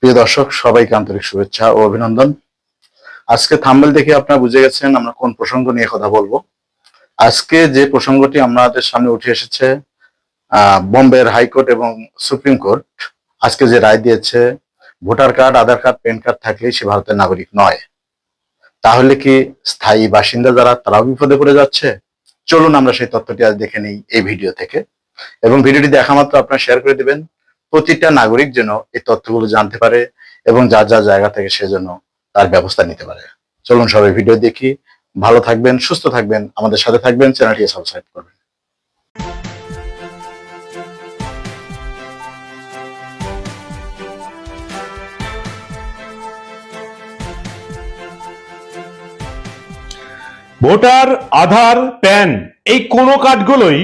প্রিয় দর্শক, সবাইকে আন্তরিক শুভেচ্ছা ও অভিনন্দন। আজকে থাম্বনেল দেখে আপনারা বুঝে গেছেন আমরা কোন প্রসঙ্গ নিয়ে কথা বলবো। আজকে যে প্রসঙ্গটি আমাদের সামনে উঠে এসেছে, বোম্বের হাইকোর্ট এবং সুপ্রিম কোর্ট আজকে যে রায় দিয়েছে, voter card, Aadhaar card, PAN card থাকলেই সে ভারতের নাগরিক নয়। তাহলে কি স্থায়ী বাসিন্দা যারা তারাও বিপদে পড়ে যাচ্ছে? চলুন আমরা সেই তথ্যটি আজ দেখে নিই এই ভিডিও থেকে, এবং ভিডিওটি দেখা মাত্র আপনারা শেয়ার করে দিবেন, প্রতিটা নাগরিক যেন এই তথ্যগুলো জানতে পারে এবং যার যার জায়গা থেকে সেজন্য তার ব্যবস্থা নিতে পারে। চলুন সবাই ভিডিও দেখি। ভালো থাকবেন, সুস্থ থাকবেন, আমাদের সাথে থাকবেন, চ্যানেলটি সাবস্ক্রাইব করবেন। ভোটার, আধার, প্যান এই কোনো কার্ডগুলোই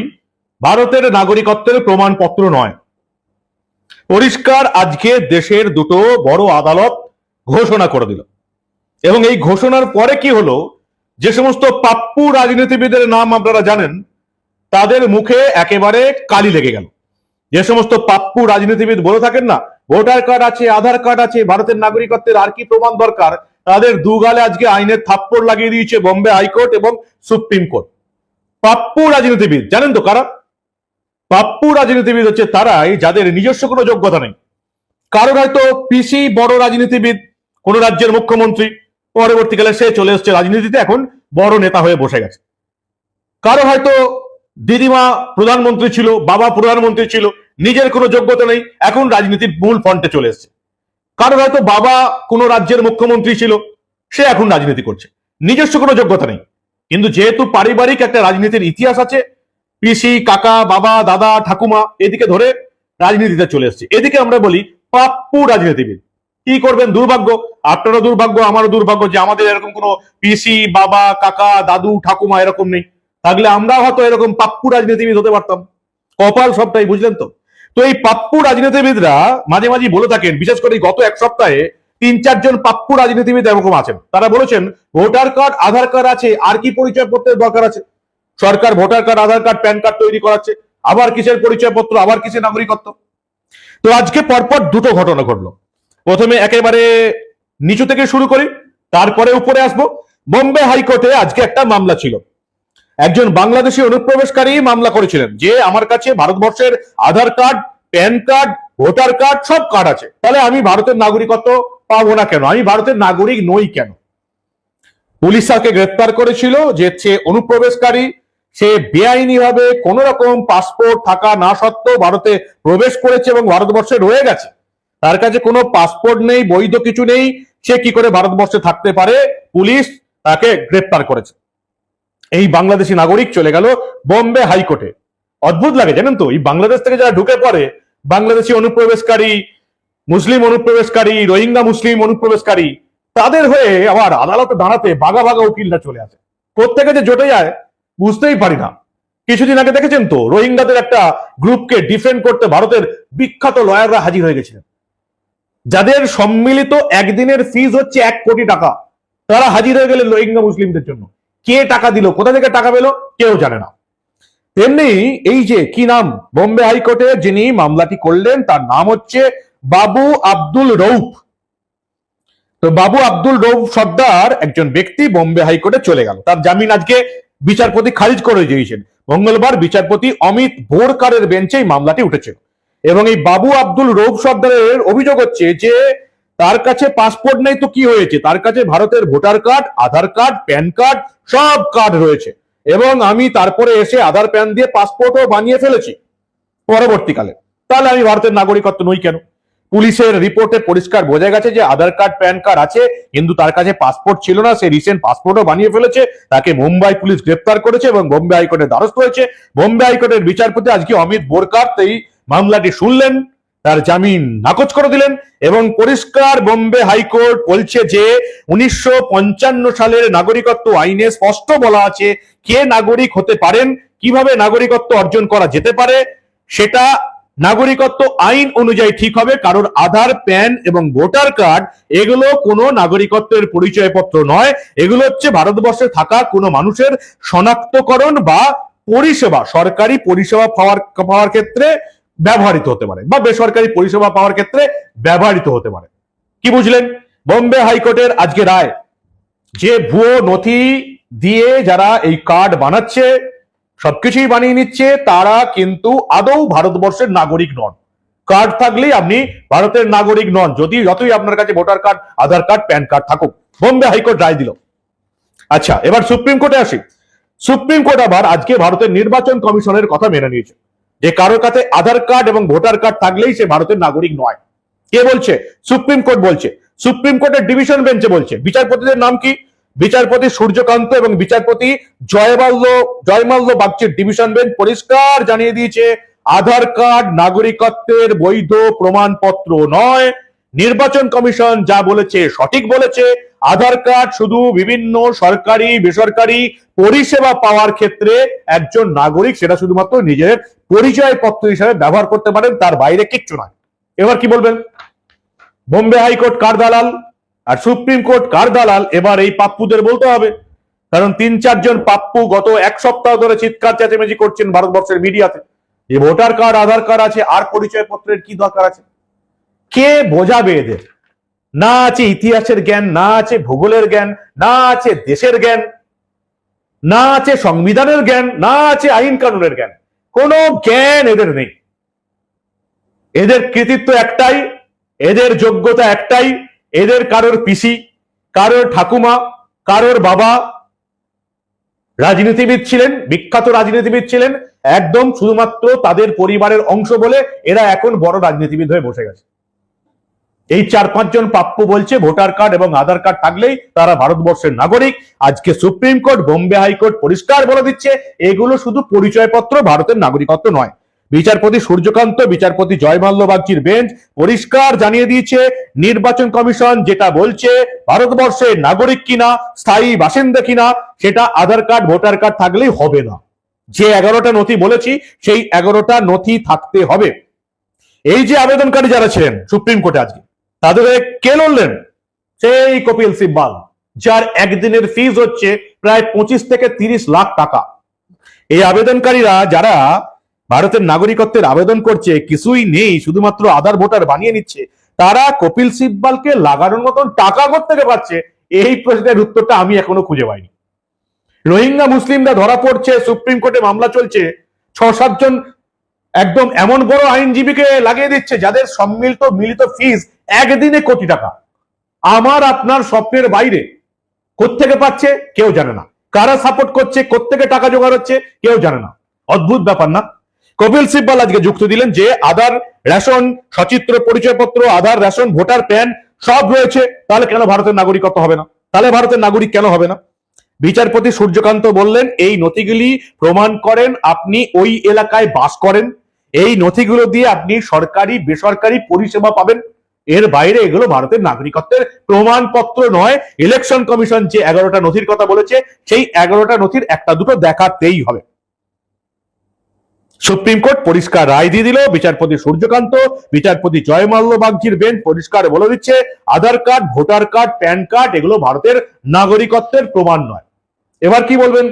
ভারতের নাগরিকত্বের প্রমাণপত্র নয়। পরিষ্কার আজকে দেশের দুটো বড় আদালত ঘোষণা করে দিল, এবং এই ঘোষণার পরে কি হলো, যে সমস্ত পাপ্পু রাজনীতিবিদের নাম আপনারা জানেন তাদের মুখে একেবারে কালি লেগে গেল। যে সমস্ত পাপ্পু রাজনীতিবিদ বলে থাকেন না, ভোটার কার্ড আছে, আধার কার্ড আছে, ভারতের নাগরিকত্বের আর কি প্রমাণ দরকার, তাদের দুগালে আজকে আইনের থাপ্পড় লাগিয়ে দিয়েছে বোম্বে হাইকোর্ট এবং সুপ্রিম কোর্ট। পাপ্পু রাজনীতিবিদ জানেন তো কারা? পাপ্পু রাজনীতিবিদ হচ্ছে তারাই যাদের নিজস্ব কোনো যোগ্যতা নেই। কারোর হয়তো পিসি বড় রাজনীতিবিদ, কোন রাজ্যের মুখ্যমন্ত্রী, পরবর্তীকালে সে চলে এসছে রাজনীতিতে, এখন বড় নেতা হয়ে বসে গেছে। কারো হয়তো দিদিমা প্রধানমন্ত্রী ছিল, বাবা প্রধানমন্ত্রী ছিল, নিজের কোনো যোগ্যতা নেই, এখন রাজনীতির মূল ফ্রন্টে চলে এসছে। কারো হয়তো বাবা কোনো রাজ্যের মুখ্যমন্ত্রী ছিল, সে এখন রাজনীতি করছে, নিজস্ব কোনো যোগ্যতা নেই, কিন্তু যেহেতু পারিবারিক একটা রাজনীতির ইতিহাস আছে, পিসি, কাকা, বাবা, দাদা, ঠাকুমা এদিকে ধরে রাজনীতিতে চলে এসছে। এদিকে আমরা বলি পাপ্পু রাজনীতিবিদ। কি করবেন? দুর্ভাগ্য, আপনারও দুর্ভাগ্য, আমারও দুর্ভাগ্য যে আমাদের এরকম কোনো পিসি, বাবা, কাকা, দাদু, ঠাকুমা এরকম নেই। থাকলে আমরা হয়তো এরকম পাপ্পু রাজনীতিবিদ হতে পারতাম। কপাল সবটাই, বুঝলেন তো? তো এই পাপ্পু রাজনীতিবিদরা মাঝে মাঝে বলে থাকেন, বিশেষ করে গত এক সপ্তাহে 3-4 জন পাপ্পু রাজনীতিবিদ এরকম আছেন, তারা বলেছেন ভোটার কার্ড, আধার কার্ড আছে, আর কি পরিচয়পত্রের দরকার আছে? সরকার voter card, Aadhaar card, PAN card তৈরি করাচ্ছে, আবার কিসের পরিচয়পত্র, আবার কিসের নাগরিকত্ব? তো আজকে পরপর দুটো ঘটনা ঘটলো। প্রথমে একেবারে নিচু থেকে শুরু করি, তারপরে উপরে আসবো। বোম্বে হাইকোর্টে আজকে একটা মামলা ছিল। একজন বাংলাদেশি অনুপ্রবেশকারী মামলা করেছিলেন যে আমার কাছে ভারতবর্ষের Aadhaar card, PAN card, voter card সব কার্ড আছে, তাহলে আমি ভারতের নাগরিকত্ব পাবো না কেন? আমি ভারতের নাগরিক নই কেন? পুলিশ তাকে গ্রেপ্তার করেছিল যে সে অনুপ্রবেশকারী, সে বেআইনি ভাবে কোন রকম পাসপোর্ট থাকা না সত্ত্বেও ভারতে প্রবেশ করেছে এবং ভারতবর্ষে রয়ে গেছে। তার কাছে কোনো পাসপোর্ট নেই, বৈধ কিছু নেই, সে কি করে ভারতবর্ষে থাকতে পারে? পুলিশ তাকে গ্রেপ্তার করেছে। এই বাংলাদেশি নাগরিক চলে গেল বোম্বে হাইকোর্টে। অদ্ভুত লাগে জানেন তো, এই বাংলাদেশ থেকে যারা ঢুকে পড়ে, বাংলাদেশি অনুপ্রবেশকারী, মুসলিম অনুপ্রবেশকারী, রোহিঙ্গা মুসলিম অনুপ্রবেশকারী, তাদের হয়ে আবার আদালতে দাঁড়াতে বাঘা বাঘা উকিলরা চলে আসে। কোত্থেকে যে জোটে যায় বুঝতেই পারি না। কিছুদিন আগে দেখেছেন তো, রোহিঙ্গাদের একটা গ্রুপকে ডিফেন্ড করতে ভারতের বিখ্যাত লয়াররা হাজির হয়ে গেছিলেন, যাদের সম্মিলিত একদিনের ফিজ হচ্ছে 1 কোটি টাকা। তারা হাজির হয়ে গেলেন রোহিঙ্গা মুসলিমদের জন্য। কে টাকা দিল, কোথা থেকে টাকা পেল, কেউ জানে না। তেমনি এই যে কি নাম, বোম্বে হাইকোর্টে যিনি মামলাটি করলেন তার নাম হচ্ছে বাবু আব্দুল রউফ। তো বাবু আব্দুল রউফ সর্দার একজন ব্যক্তি বোম্বে হাইকোর্টে চলে গেল, তার জামিন আজকে বিচারপতি খারিজ করে দিয়েছেন। মঙ্গলবার বিচারপতি অমিত বোরকারের বেঞ্চে এই মামলাটি উঠেছে, এবং এই বাবু আব্দুল রউফ সর্দারের অভিযোগ হচ্ছে যে তার কাছে পাসপোর্ট নেই তো কি হয়েছে, তার কাছে ভারতের voter card, Aadhaar card, PAN card সব কার্ড রয়েছে, এবং আমি তারপরে এসে আধার প্যান দিয়ে পাসপোর্টও বানিয়ে ফেলেছি পরবর্তীকালে, তাহলে আমি ভারতের নাগরিকত্ব নই কেন? পুলিশের রিপোর্টে পরিষ্কার বোঝা গেছে যে আধার কার্ড, প্যান কার্ড আছে, কিন্তু তার কাছে পাসপোর্ট ছিল না, সে রিসেন্ট পাসপোর্টও বানিয়ে ফেলেছে। তাকে মুম্বাই পুলিশ গ্রেপ্তার করেছে এবং বোম্বে হাইকোর্টের দ্বারস্থ হয়েছে। বোম্বে হাইকোর্টের বিচারপতি আজকে অমিত বোরকার এই মামলাটি শুনলেন, তার জামিন নাকচ করে দিলেন, এবং পরিষ্কার বোম্বে হাইকোর্ট বলছে যে 1955 সালের নাগরিকত্ব আইনে স্পষ্ট বলা আছে কে নাগরিক হতে পারেন, কিভাবে নাগরিকত্ব অর্জন করা যেতে পারে, সেটা নাগরিকত্ব আইন অনুযায়ী ঠিক হবে। কারোর আধার, প্যান এবং ভোটার কার্ড এগুলো কোনো নাগরিকত্বের পরিচয়পত্র নয়, এগুলো হচ্ছে ভারতবর্ষে থাকা কোনো মানুষের শনাক্তকরণ বা পরিষেবা, সরকারি পরিষেবা পাওয়ার ক্ষেত্রে ব্যবহৃত হতে পারে, বা বেসরকারি পরিষেবা পাওয়ার ক্ষেত্রে ব্যবহৃত হতে পারে। কি বুঝলেন? বোম্বে হাইকোর্টের আজকে রায় যে ভুয়ো নথি দিয়ে যারা এই কার্ড বানাচ্ছে, সবকিছুই বানিয়ে নিচ্ছে, তারা কিন্তু আদৌ ভারতবর্ষের নাগরিক নন। কার্ড থাকলেই আপনি ভারতের নাগরিক নন, যতই আপনার কাছে voter card, Aadhaar card, PAN card থাকুক। বোম্বে হাইকোর্ট রায় দিল। আচ্ছা, এবার সুপ্রিম কোর্টে আসি। সুপ্রিম কোর্ট আবার আজকে ভারতের নির্বাচন কমিশনের কথা মেনে নিয়েছে যে কারোর কাছে আধার কার্ড এবং ভোটার কার্ড থাকলেই সে ভারতের নাগরিক নয়। কে বলছে? সুপ্রিম কোর্ট বলছে। সুপ্রিম কোর্টের ডিভিশন বেঞ্চে বলছে। বিচারপতিদের নাম কি? বিচারপতি সূর্যকান্ত এবং বিচারপতি জয়মাল্য বাগচির ডিভিশন বেঞ্চ পরিষ্কার জানিয়ে দিয়েছে আধার কার্ড নাগরিকত্বের বৈধ প্রমাণপত্র নয়। নির্বাচন কমিশন যা বলেছে সঠিক বলেছে। আধার কার্ড শুধু বিভিন্ন সরকারি বেসরকারি পরিষেবা পাওয়ার ক্ষেত্রে একজন নাগরিক সেটা শুধুমাত্র নিজের পরিচয়পত্র হিসেবে ব্যবহার করতে পারেন, তার বাইরে কিচ্ছু নয়। এবার কি বলবেন? বোম্বে হাইকোর্ট কার দালাল আর সুপ্রিম কোর্ট কার দালাল? এবার এই পাপ্পুদের বলতে হবে, কারণ 3-4 জন পাপ্পু গত এক সপ্তাহ ধরে চিৎকার চেঁচামেচি করছেন ভারতবর্ষের মিডিয়াতে যে ভোটার কার্ড আধার কার্ড আছে, আর পরিচয়পত্রের কি দরকার আছে? কে বোঝাবে এদের? না আছে ইতিহাসের জ্ঞান, না আছে ভূগোলের জ্ঞান, না আছে দেশের জ্ঞান, না আছে সংবিধানের জ্ঞান, না আছে আইন কানুনের জ্ঞান। কোনো জ্ঞান এদের নেই। এদের কৃতিত্ব একটাই, এদের যোগ্যতা একটাই, এদের কারোর পিসি, কারোর ঠাকুমা, কারোর বাবা রাজনীতিবিদ ছিলেন, বিখ্যাত রাজনীতিবিদ ছিলেন, একদম শুধুমাত্র তাদের পরিবারের অংশ বলে এরা এখন বড় রাজনীতিবিদ হয়ে বসে গেছে। এই 4-5 জন পাপ্পু বলছে ভোটার কার্ড এবং আধার কার্ড থাকলেই তারা ভারতবর্ষের নাগরিক। আজকে সুপ্রিম কোর্ট, বোম্বে হাইকোর্ট পরিষ্কার বলে দিচ্ছে এগুলো শুধু পরিচয়পত্র, ভারতের নাগরিকত্ব নয়। বিচারপতি সূর্যকান্ত, বিচারপতি জয়মাল্য বাগচির বেঞ্চ পরিষ্কার জানিয়ে দিয়েছে নির্বাচন কমিশন যেটা বলছে ভারতবর্ষের নাগরিক কিনা, স্থায়ী বাসিন্দা কিনা, সেটা আধার কার্ড ভোটার কার্ড থাকলেই হবে না। যে 11টা নথি বলেছি সেই 11টা নথি থাকতে হবে। এই যে আবেদনকারী যারা ছিলেন সুপ্রিম কোর্টে আজকে, তাদের কে লড়লেন? সেই কপিল সিব্বাল, যার একদিনের ফিজ হচ্ছে প্রায় 25 থেকে 30 লাখ টাকা। এই আবেদনকারীরা যারা ভারতের নাগরিকত্বের আবেদন করছে, কিছুই নেই, শুধুমাত্র আধার ভোটার বানিয়ে নিচ্ছে, তারা কপিল সিব্বালকে লাগানোর মতন টাকা থেকে পাচ্ছে? এই প্রশ্নের উত্তরটা আমি এখনো খুঁজে পাইনি। রোহিঙ্গা মুসলিমরা ধরা পড়ছে, সুপ্রিম কোর্টে মামলা চলছে, 6-7 জন একদম এমন বড় আইনজীবীকে লাগিয়ে দিচ্ছে যাদের মিলিত ফিজ একদিনে কোটি টাকা। আমার আপনার স্বপ্নের বাইরে। কোত্থেকে পাচ্ছে কেউ জানে না, কারা সাপোর্ট করছে, কোত্থেকে টাকা জোগাড় হচ্ছে কেউ জানে না। অদ্ভুত ব্যাপার না? কপিল সিব্বাল আজকে যুক্তি দিলেন যে আধার, রেশন, সচিত্র পরিচয়পত্র, আধার, রেশন, ভোটার, প্যান সব রয়েছে, তাহলে কেন ভারতের নাগরিকত্ব হবে না? তাহলে ভারতের নাগরিক কেন হবে না? বিচারপতি সূর্যকান্ত বললেন এই নথিগুলি প্রমাণ করেন আপনি ওই এলাকায় বাস করেন, এই নথিগুলো দিয়ে আপনি সরকারি বেসরকারি পরিষেবা পাবেন, এর বাইরে এগুলো ভারতের নাগরিকত্বের প্রমাণপত্র নয়। ইলেকশন কমিশন যে 11টা নথির কথা বলেছে সেই 11টা নথির একটা দুটো দেখাতেই হবে। সুপ্রিম কোর্ট পরিষ্কার রায় দিয়ে দিল। বিচারপতি সূর্যকান্ত, বিচারপতি জয়মাল্য বাগচির বেঞ্চ পরিষ্কার বলে দিচ্ছে Aadhaar card, voter card, PAN card এগুলো ভারতের নাগরিকত্বের প্রমাণ নয়। এবার কি বলবেন?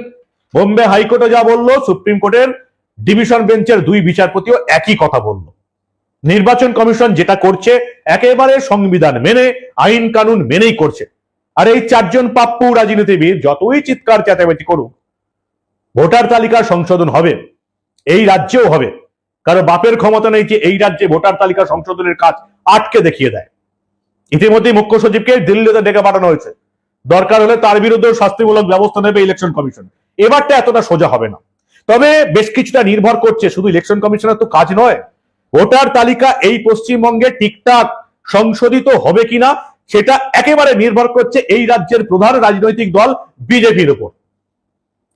বোম্বে হাইকোর্টে যা বললো, সুপ্রিম কোর্টের ডিভিশন বেঞ্চের 2 বিচারপতিও একই কথা বলল। নির্বাচন কমিশন যেটা করছে একেবারে সংবিধান মেনে, আইন কানুন মেনেই করছে। আর এই 4 জন পাপ্পু রাজনীতিবিদ যতই চিৎকার চেঁচামেচি করুক, ভোটার তালিকা সংশোধন হবে, এই রাজ্যেও হবে। কারণ বাপের ক্ষমতা নেই যে এই রাজ্যে ভোটার তালিকা সংশোধনের কাজ আটকে দেখিয়ে দেয়। ইতিমধ্যে মুখ্য সচিবকে দিল্লিতে ডেকে পাঠানো হয়েছে, দরকার হলে তার বিরুদ্ধে শাস্তিমূলক ব্যবস্থা নেবে ইলেকশন কমিশন। এবারটা এতটা সোজা হবে না, তবে বেশ কিছুটা নির্ভর করছে, শুধু ইলেকশন কমিশনের তো কাজ নয়, ভোটার তালিকা এই পশ্চিমবঙ্গে ঠিকঠাক সংশোধিত হবে কিনা সেটা একেবারে নির্ভর করছে এই রাজ্যের প্রধান রাজনৈতিক দল বিজেপির উপর।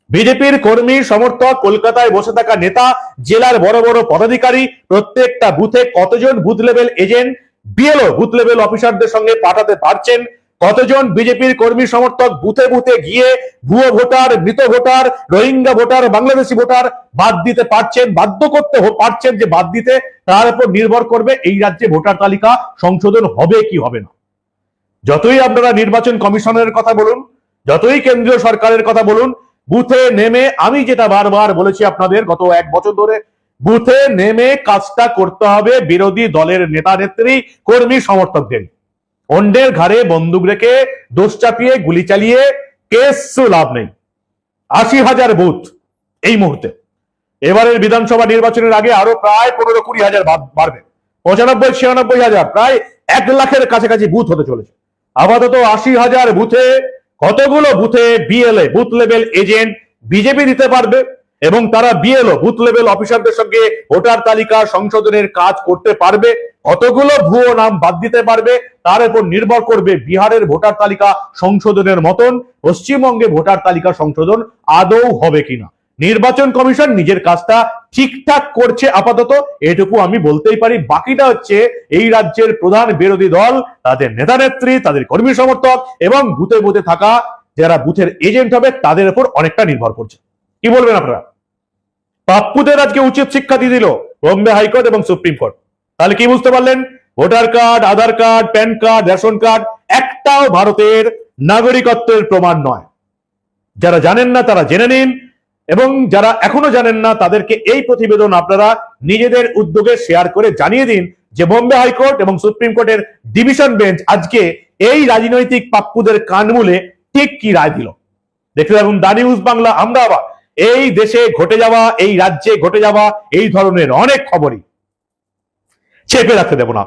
বিজেপির কর্মী সমর্থক, কলকাতায় বসে থাকা নেতা, জেলার বড় বড় পদাধিকারী, প্রত্যেকটা বুথে কতজন booth level agent, BLO booth level অফিসারদের সঙ্গে পাঠাতে পারছেন, কতজন বিজেপির কর্মী সমর্থক বুথে বুথে গিয়ে ভুয়ো ভোটার, মৃত voter, Rohingya voter, Bangladeshi voter বাদ দিতে পারছেন, বাধ্য করতে পারছেন যে বাদ দিতে, তার উপর নির্ভর করবে এই রাজ্যে ভোটার তালিকা সংশোধন হবে কি হবে না। যতই আপনারা নির্বাচন কমিশনের কথা বলুন, যতই কেন্দ্রীয় সরকারের কথা বলুন, বুথে নেমে, আমি যেটা বারবার বলেছি আপনাদের গত 1 বছর ধরে, বুথে নেমে কাজটা করতে হবে বিরোধী দলের নেতা নেত্রী, কর্মী সমর্থকদের। অন্যের ঘাড়ে বন্দুক রেখে দোষ চাপিয়ে গুলি চালিয়ে কেস লাভ নেই। ৮০,০০০ বুথ এই মুহূর্তে। এবারের বিধানসভা নির্বাচনের আগে আরো প্রায় ১৫-২০,০০০ বাড়বে। ৯৫-৯৬,০০০, প্রায় ১,০০,০০০ কাছাকাছি বুথ হতে চলেছে। আপাতত ৮০,০০০ বুথে কতগুলো বুথে BLA booth level agent BJP দিতে পারবে এবং তারা বিএলও বুথ লেভেল অফিসারদের সঙ্গে ভোটার তালিকা সংশোধনের কাজ করতে পারবে, কতগুলো ভুয়ো নাম বাদ দিতে পারবে, তার উপর নির্ভর করবে বিহারের ভোটার তালিকা সংশোধনের মতন পশ্চিমবঙ্গে ভোটার তালিকা সংশোধন আদৌ হবে কিনা। নির্বাচন কমিশন নিজের কাজটা ঠিকঠাক করছে আপাতত, এটুকু আমি বলতেই পারি। বাকিটা হচ্ছে এই রাজ্যের প্রধান বিরোধী দল, তাদের নেতা নেত্রী, তাদের কর্মী সমর্থক এবং বুথে বুথে থাকা যারা বুথের এজেন্ট হবে তাদের উপর অনেকটা নির্ভর করছে। কি বলবেন আপনারা? পাপ্পুদের আজকে উচিত শিক্ষা দিয়ে দিল বোম্বে হাইকোর্ট এবং সুপ্রিম কোর্ট। তাহলে কি বুঝতে পারলেন? Voter card, Aadhaar card, PAN card, ration card একটাও ভারতের নাগরিকত্বের প্রমাণ নয়। যারা জানেন না তারা জেনে নিন, এবং যারা এখনো জানেন না তাদেরকে এই প্রতিবেদন আপনারা নিজেদের উদ্যোগে শেয়ার করে জানিয়ে দিন যে বোম্বে হাইকোর্ট এবং সুপ্রিম কোর্টের ডিভিশন বেঞ্চ আজকে এই রাজনৈতিক পাপ্পুদের কানমূলে ঠিক কি রায় দিল। দেখতে থাকুন দা নিউজ বাংলা। আমরা আবার এই দেশে ঘটে যাওয়া, এই রাজ্যে ঘটে যাওয়া এই ধরনের অনেক খবরই চেপে রাখতে দেব না।